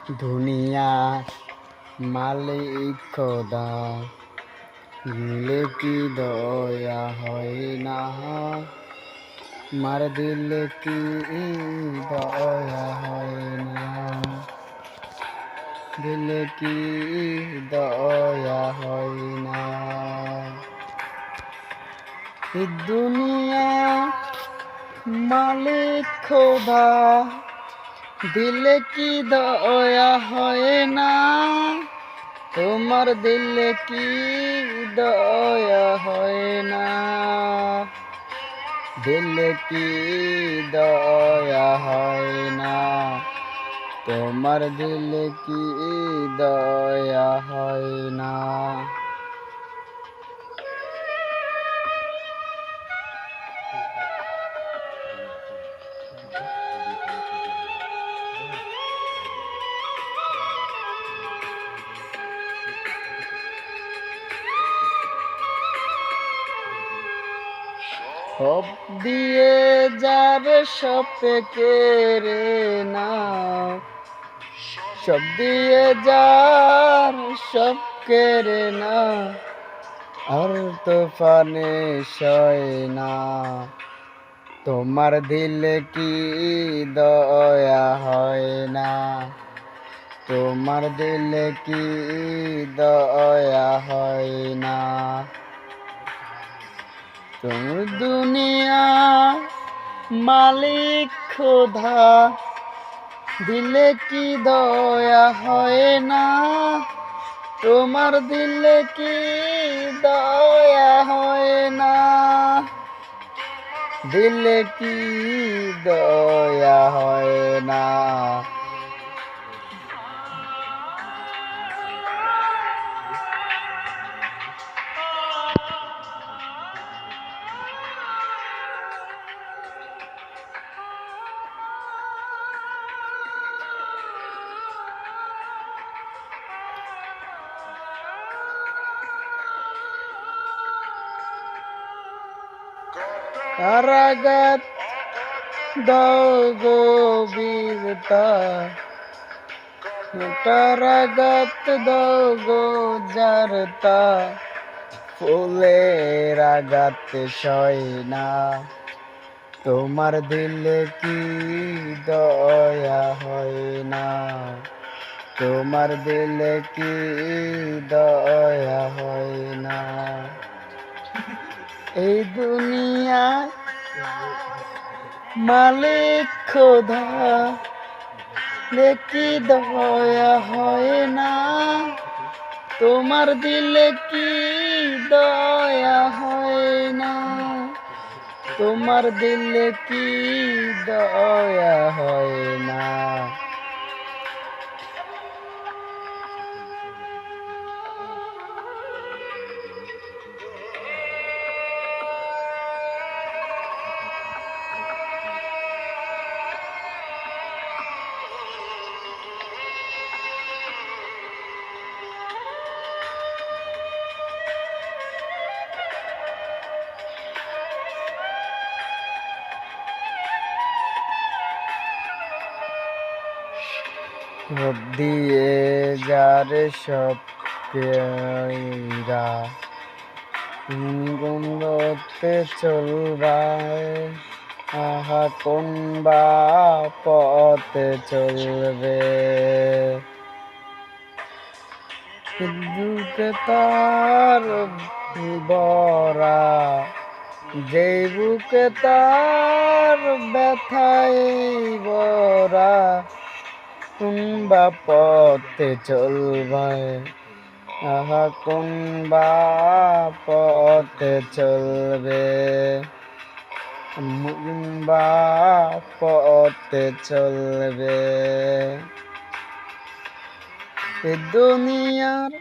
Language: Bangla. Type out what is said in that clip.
দুনিয়ার মালিক খোদা, দিলে কি দয়া হয় না, মার দিলে কি দয়া হয় না, দিলে কি দয়া হয় না। এই দুনিয়া মালিক খোদা, দিলে কি দয়া হয় না, তোমার দিলে কি দয়া হয় না, দিলে কি দয়া হয় না, তোমার দিলে কি দয়া হয় না। সব দিয়ে যাবে সব কেড়ে নাও, সব দিয়ে যার সব কেড়ে নাও, আর তুফানে সয় না, তোমার দিলে কি দয়া হয় না, তোমার দিলে কি দয়া হয় না। তুমি দুনিয়া মালিক খোদা, দিলে কি দয়া হয় না, তোমার দিলে কি দয়া হয় না, দিলে কি দয়া হয় না। কারাগাত দাও গো বীরতা, কারাগাত দাও গো জারতা, ফুলের আঘাত সয় না, তোমার দিলে কি দয়া হয় না, তোমার দিলে কি দয়া হয় না। এই দুনিয়া মালিক খোদা, দিলে কি দয়া হয় না, তোমার দিলে কি দয়া হয় না, তোমার দিলে কি দয়া হয় না। সব দিয়ে যারে সব কেরা, গন্ধতে চলবায়, আহা কোন বা পথে চলবে, দুঃখে তার বরা, যেই বুকে তার ব্যথায় বরা, কোন বা পথে চলবায়, আহা কোন বা পথে চলবে, কোন বা পথে চলবে। এ দুনিয়ার